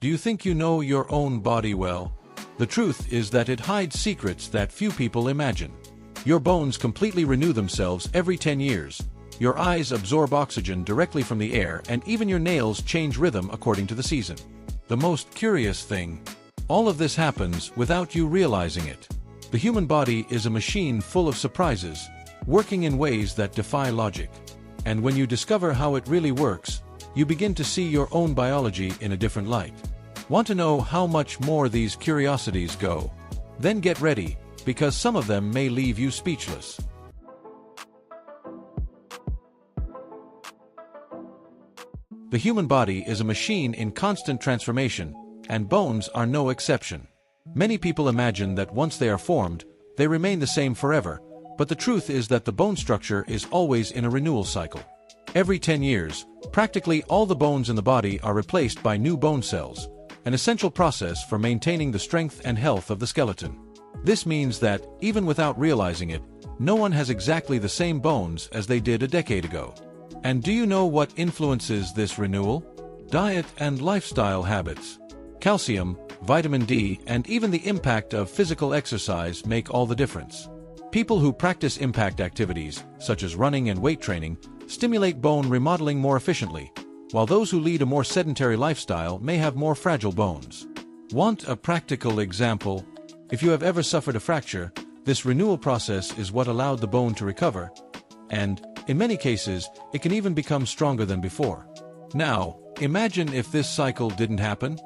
Do you think you know your own body well? The truth is that it hides secrets that few people imagine. Your bones completely renew themselves every 10 years. Your eyes absorb oxygen directly from the air, and even your nails change rhythm according to the season. The most curious thing, all of this happens without you realizing it. The human body is a machine full of surprises, working in ways that defy logic. And when you discover how it really works, you begin to see your own biology in a different light. Want to know how much more these curiosities go? Then get ready, because some of them may leave you speechless. The human body is a machine in constant transformation, and bones are no exception. Many people imagine that once they are formed, they remain the same forever, but the truth is that the bone structure is always in a renewal cycle. Every 10 years, practically all the bones in the body are replaced by new bone cells, an essential process for maintaining the strength and health of the skeleton. This means that, even without realizing it, no one has exactly the same bones as they did a decade ago. And do you know what influences this renewal? Diet and lifestyle habits. Calcium, vitamin D, and even the impact of physical exercise make all the difference. People who practice impact activities, such as running and weight training, stimulate bone remodeling more efficiently, while those who lead a more sedentary lifestyle may have more fragile bones. Want a practical example? If you have ever suffered a fracture, this renewal process is what allowed the bone to recover, and, in many cases, it can even become stronger than before. Now, imagine if this cycle didn't happen.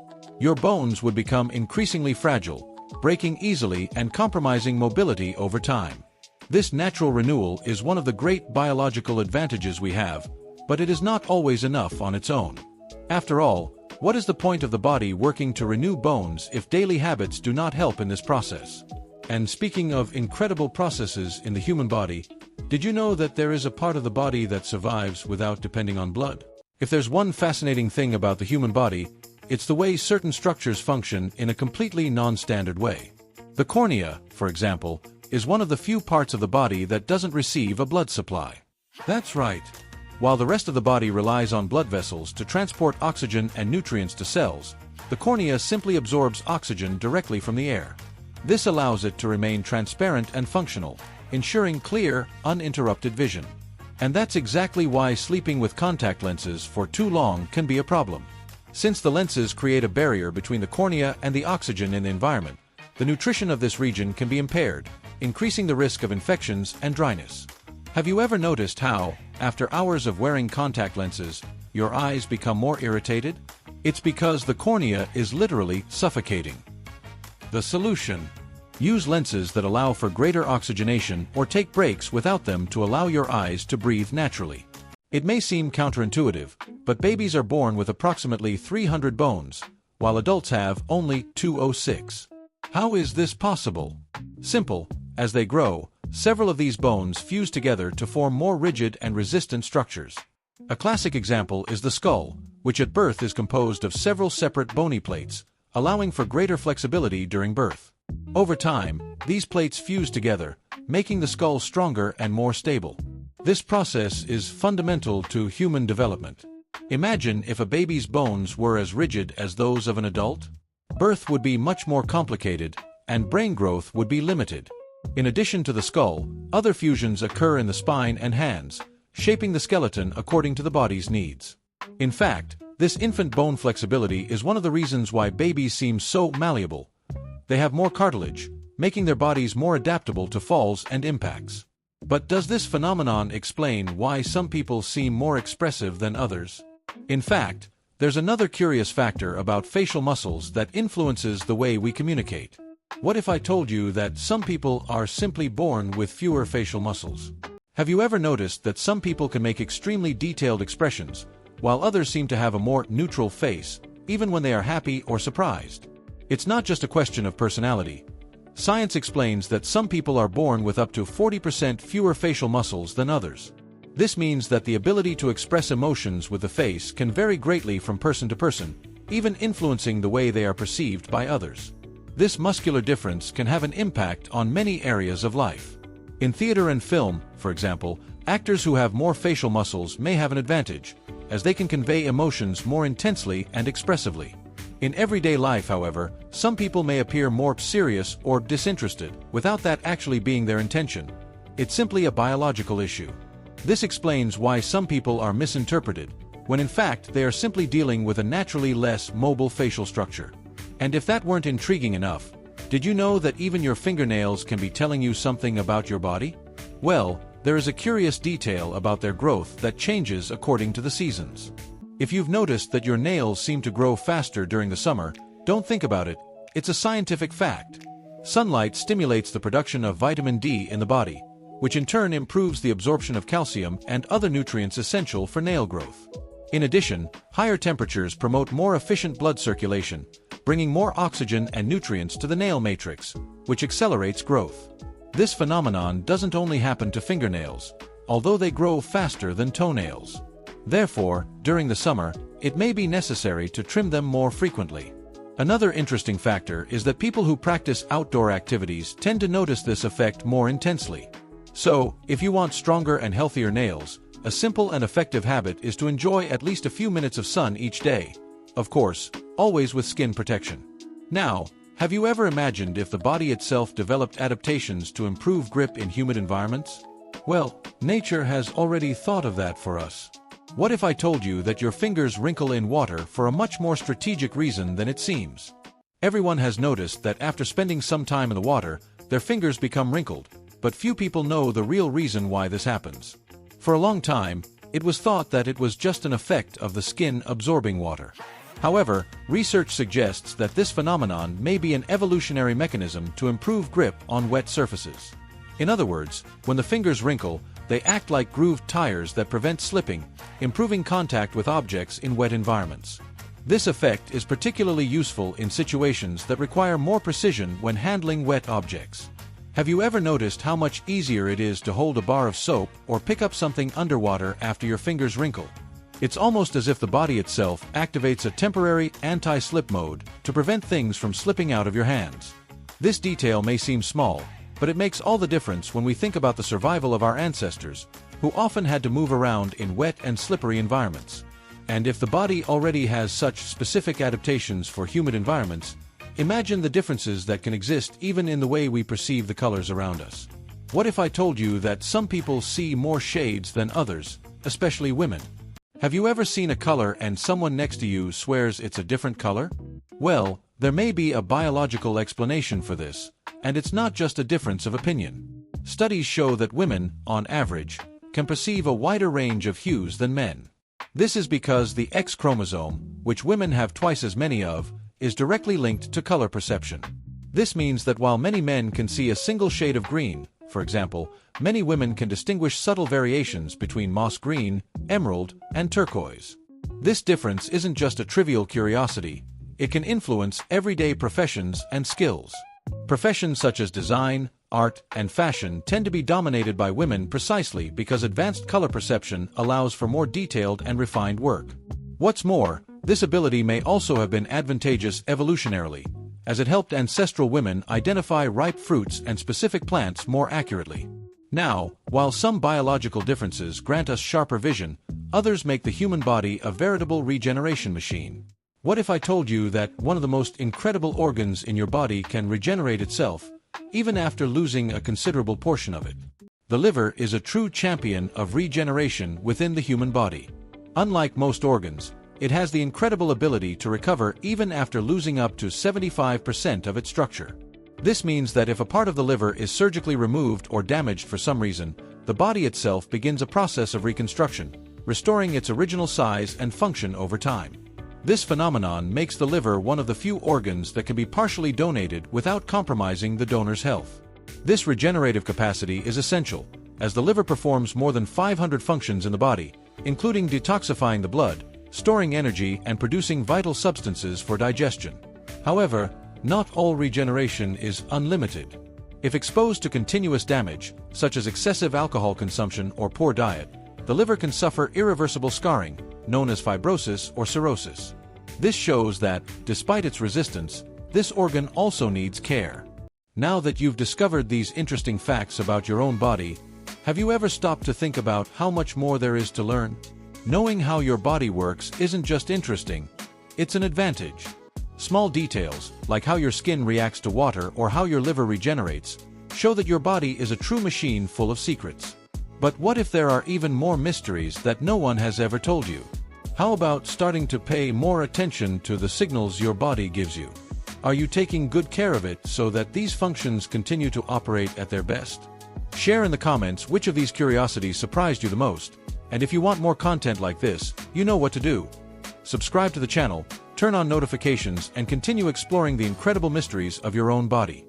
Your bones would become increasingly fragile, breaking easily and compromising mobility over time. This natural renewal is one of the great biological advantages we have, but it is not always enough on its own. After all, what is the point of the body working to renew bones if daily habits do not help in this process? And speaking of incredible processes in the human body, did you know that there is a part of the body that survives without depending on blood? If there's one fascinating thing about the human body, it's the way certain structures function in a completely non-standard way. The cornea, for example, is one of the few parts of the body that doesn't receive a blood supply. That's right. While the rest of the body relies on blood vessels to transport oxygen and nutrients to cells, the cornea simply absorbs oxygen directly from the air. This allows it to remain transparent and functional, ensuring clear, uninterrupted vision. And that's exactly why sleeping with contact lenses for too long can be a problem. Since the lenses create a barrier between the cornea and the oxygen in the environment, the nutrition of this region can be impaired, increasing the risk of infections and dryness. Have you ever noticed how, after hours of wearing contact lenses, your eyes become more irritated? It's because the cornea is literally suffocating. The solution: use lenses that allow for greater oxygenation or take breaks without them to allow your eyes to breathe naturally. It may seem counterintuitive, but babies are born with approximately 300 bones, while adults have only 206. How is this possible? Simple. As they grow, several of these bones fuse together to form more rigid and resistant structures. A classic example is the skull, which at birth is composed of several separate bony plates, allowing for greater flexibility during birth. Over time, these plates fuse together, making the skull stronger and more stable. This process is fundamental to human development. Imagine if a baby's bones were as rigid as those of an adult. Birth would be much more complicated, and brain growth would be limited. In addition to the skull, other fusions occur in the spine and hands, shaping the skeleton according to the body's needs. In fact, this infant bone flexibility is one of the reasons why babies seem so malleable. They have more cartilage, making their bodies more adaptable to falls and impacts. But does this phenomenon explain why some people seem more expressive than others? In fact, there's another curious factor about facial muscles that influences the way we communicate. What if I told you that some people are simply born with fewer facial muscles? Have you ever noticed that some people can make extremely detailed expressions, while others seem to have a more neutral face, even when they are happy or surprised? It's not just a question of personality. Science explains that some people are born with up to 40% fewer facial muscles than others. This means that the ability to express emotions with the face can vary greatly from person to person, even influencing the way they are perceived by others. This muscular difference can have an impact on many areas of life. In theater and film, for example, actors who have more facial muscles may have an advantage, as they can convey emotions more intensely and expressively. In everyday life, however, some people may appear more serious or disinterested, without that actually being their intention. It's simply a biological issue. This explains why some people are misinterpreted, when in fact they are simply dealing with a naturally less mobile facial structure. And if that weren't intriguing enough, did you know that even your fingernails can be telling you something about your body? Well, there is a curious detail about their growth that changes according to the seasons. If you've noticed that your nails seem to grow faster during the summer, don't think about it, it's a scientific fact. Sunlight stimulates the production of vitamin D in the body, which in turn improves the absorption of calcium and other nutrients essential for nail growth. In addition, higher temperatures promote more efficient blood circulation, bringing more oxygen and nutrients to the nail matrix, which accelerates growth. This phenomenon doesn't only happen to fingernails, although they grow faster than toenails. Therefore, during the summer, it may be necessary to trim them more frequently. Another interesting factor is that people who practice outdoor activities tend to notice this effect more intensely. So, if you want stronger and healthier nails, a simple and effective habit is to enjoy at least a few minutes of sun each day. Of course, always with skin protection. Now, have you ever imagined if the body itself developed adaptations to improve grip in humid environments? Well, nature has already thought of that for us. What if I told you that your fingers wrinkle in water for a much more strategic reason than it seems? Everyone has noticed that after spending some time in the water, their fingers become wrinkled, but few people know the real reason why this happens. For a long time, it was thought that it was just an effect of the skin absorbing water. However, research suggests that this phenomenon may be an evolutionary mechanism to improve grip on wet surfaces. In other words, when the fingers wrinkle, they act like grooved tires that prevent slipping, improving contact with objects in wet environments. This effect is particularly useful in situations that require more precision when handling wet objects. Have you ever noticed how much easier it is to hold a bar of soap or pick up something underwater after your fingers wrinkle? It's almost as if the body itself activates a temporary anti-slip mode to prevent things from slipping out of your hands. This detail may seem small, but it makes all the difference when we think about the survival of our ancestors, who often had to move around in wet and slippery environments. And if the body already has such specific adaptations for humid environments, imagine the differences that can exist even in the way we perceive the colors around us. What if I told you that some people see more shades than others, especially women? Have you ever seen a color and someone next to you swears it's a different color? Well, there may be a biological explanation for this, and it's not just a difference of opinion. Studies show that women, on average, can perceive a wider range of hues than men. This is because the X chromosome, which women have twice as many of, is directly linked to color perception. This means that while many men can see a single shade of green, for example, many women can distinguish subtle variations between moss green, emerald, and turquoise. This difference isn't just a trivial curiosity, it can influence everyday professions and skills. Professions such as design, art, and fashion tend to be dominated by women precisely because advanced color perception allows for more detailed and refined work. What's more, this ability may also have been advantageous evolutionarily, as it helped ancestral women identify ripe fruits and specific plants more accurately. Now, while some biological differences grant us sharper vision, others make the human body a veritable regeneration machine. What if I told you that one of the most incredible organs in your body can regenerate itself, even after losing a considerable portion of it? The liver is a true champion of regeneration within the human body. Unlike most organs, it has the incredible ability to recover even after losing up to 75% of its structure. This means that if a part of the liver is surgically removed or damaged for some reason, the body itself begins a process of reconstruction, restoring its original size and function over time. This phenomenon makes the liver one of the few organs that can be partially donated without compromising the donor's health. This regenerative capacity is essential, as the liver performs more than 500 functions in the body, including detoxifying the blood, storing energy, and producing vital substances for digestion. However, not all regeneration is unlimited. If exposed to continuous damage, such as excessive alcohol consumption or poor diet, the liver can suffer irreversible scarring, known as fibrosis or cirrhosis. This shows that, despite its resistance, this organ also needs care. Now that you've discovered these interesting facts about your own body, have you ever stopped to think about how much more there is to learn? Knowing how your body works isn't just interesting, it's an advantage. Small details, like how your skin reacts to water or how your liver regenerates, show that your body is a true machine full of secrets. But what if there are even more mysteries that no one has ever told you? How about starting to pay more attention to the signals your body gives you? Are you taking good care of it so that these functions continue to operate at their best? Share in the comments which of these curiosities surprised you the most. And if you want more content like this, you know what to do. Subscribe to the channel, turn on notifications, and continue exploring the incredible mysteries of your own body.